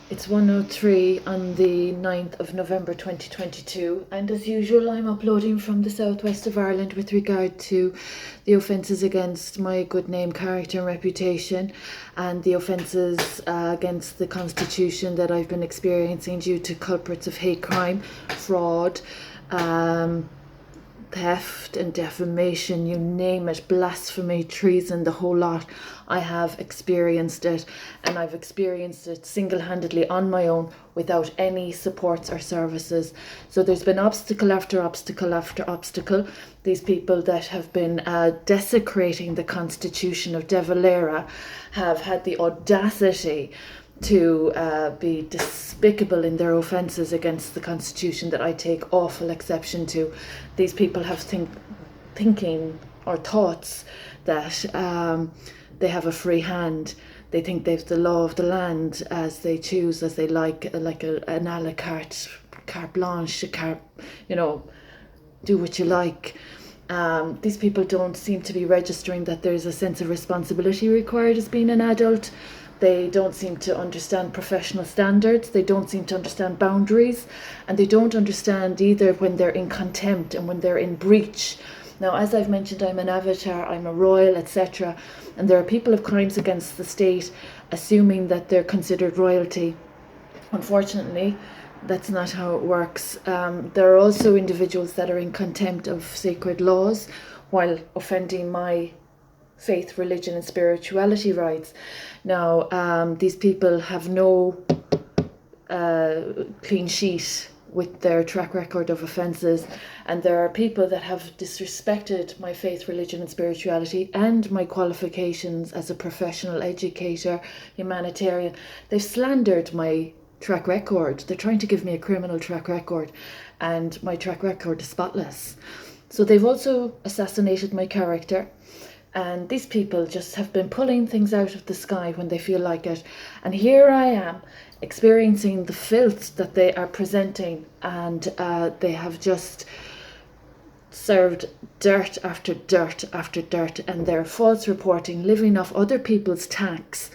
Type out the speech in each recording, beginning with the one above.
It's 1:03 on the 9th of November 2022, and as usual I'm uploading from the southwest of Ireland with regard to the offences against my good name, character and reputation, and the offences against the Constitution that I've been experiencing due to culprits of hate crime, fraud, theft and defamation, you name it, blasphemy, treason, the whole lot. I have experienced it, and I've experienced it single-handedly on my own without any supports or services. So there's been obstacle after obstacle after obstacle. These people that have been desecrating the Constitution of De Valera have had the audacity to be despicable in their offences against the Constitution that I take awful exception to. These people have thinking or thoughts that they have a free hand. They think they've the law of the land as they choose, as they like an a la carte blanche, do what you like. These people don't seem to be registering that there's a sense of responsibility required as being an adult. They don't seem to understand professional standards. They don't seem to understand boundaries, and they don't understand either when they're in contempt and when they're in breach. Now, as I've mentioned, I'm an avatar, I'm a royal, etc. And there are people of crimes against the state assuming that they're considered royalty. Unfortunately, that's not how it works. There are also individuals that are in contempt of sacred laws while offending my faith, religion and spirituality rights. Now, these people have no clean sheet with their track record of offences, and there are people that have disrespected my faith, religion and spirituality and my qualifications as a professional educator, humanitarian. They've slandered my track record. They're trying to give me a criminal track record, and my track record is spotless. So they've also assassinated my character. And these people just have been pulling things out of the sky when they feel like it. And here I am experiencing the filth that they are presenting. And they have just served dirt after dirt after dirt. And they're false reporting, living off other people's tax.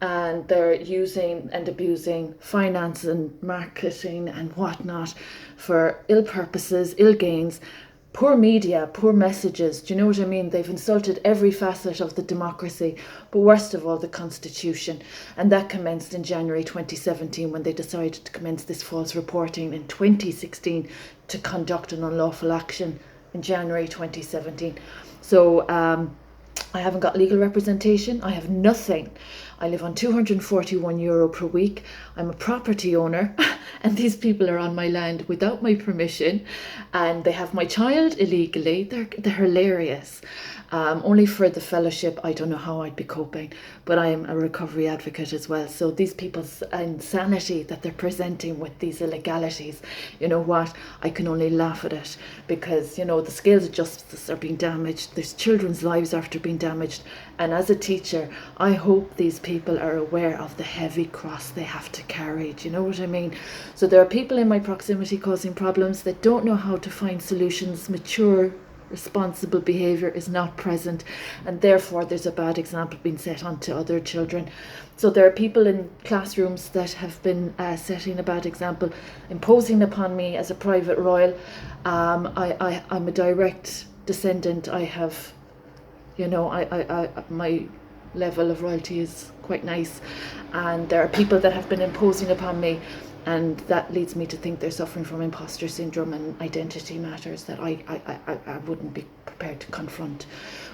And they're using and abusing finance and marketing and whatnot for ill purposes, ill gains. Poor media, poor messages, do you know what I mean? They've insulted every facet of the democracy, but worst of all, the Constitution. And that commenced in January 2017 when they decided to commence this false reporting in 2016 to conduct an unlawful action in January 2017. So I haven't got legal representation. I have nothing. I live on €241 per week. I'm a property owner and these people are on my land without my permission, and they have my child illegally. They're hilarious. Only for the fellowship, I don't know how I'd be coping, but I am a recovery advocate as well. So these people's insanity that they're presenting with these illegalities, you know what, I can only laugh at it, because, you know, the scales of justice are being damaged. There's children's lives after being damaged. And as a teacher, I hope these people are aware of the heavy cross they have to carry. Do you know what I mean? So there are people in my proximity causing problems that don't know how to find solutions. Mature, responsible behaviour is not present, and therefore there's a bad example being set onto other children. So there are people in classrooms that have been setting a bad example, imposing upon me as a private royal. I'm a direct descendant. I have, you know, my level of royalty is quite nice, and there are people that have been imposing upon me, and that leads me to think they're suffering from imposter syndrome and identity matters that I wouldn't be prepared to confront.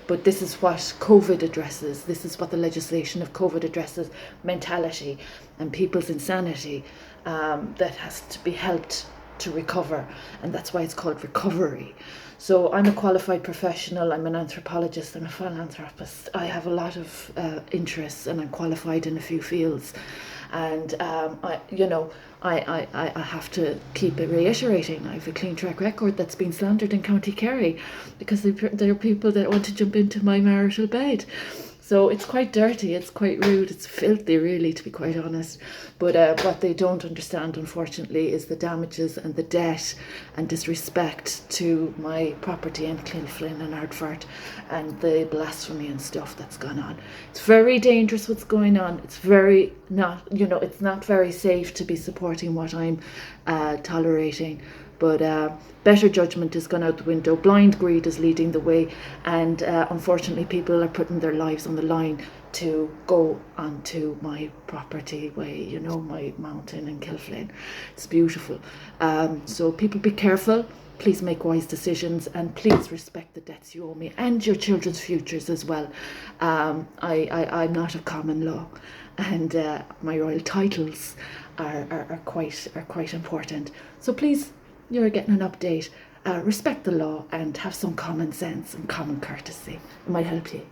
But this is what COVID addresses. This is what the legislation of COVID addresses: mentality and people's insanity that has to be helped to recover, and that's why it's called recovery. So I'm a qualified professional. I'm an anthropologist and a philanthropist. I have a lot of interests, and I'm qualified in a few fields. And I have to keep reiterating, I have a clean track record that's been slandered in County Kerry because there are people that want to jump into my marital bed. So it's quite dirty, it's quite rude, it's filthy really, to be quite honest. But what they don't understand, unfortunately, is the damages and the debt and disrespect to my property in Clonflin and Ardfort, and the blasphemy and stuff that's gone on. It's very dangerous what's going on. It's very not, it's not very safe to be supporting what I'm tolerating. But better judgment is gone out the window. Blind greed is leading the way, and unfortunately people are putting their lives on the line to go onto my property way, my mountain in Kilflane. It's beautiful. So people, be careful. Please make wise decisions, and please respect the debts you owe me and your children's futures as well. I'm not a common law, and my royal titles are quite important. So please, you're getting an update. Respect the law and have some common sense and common courtesy. It might help you.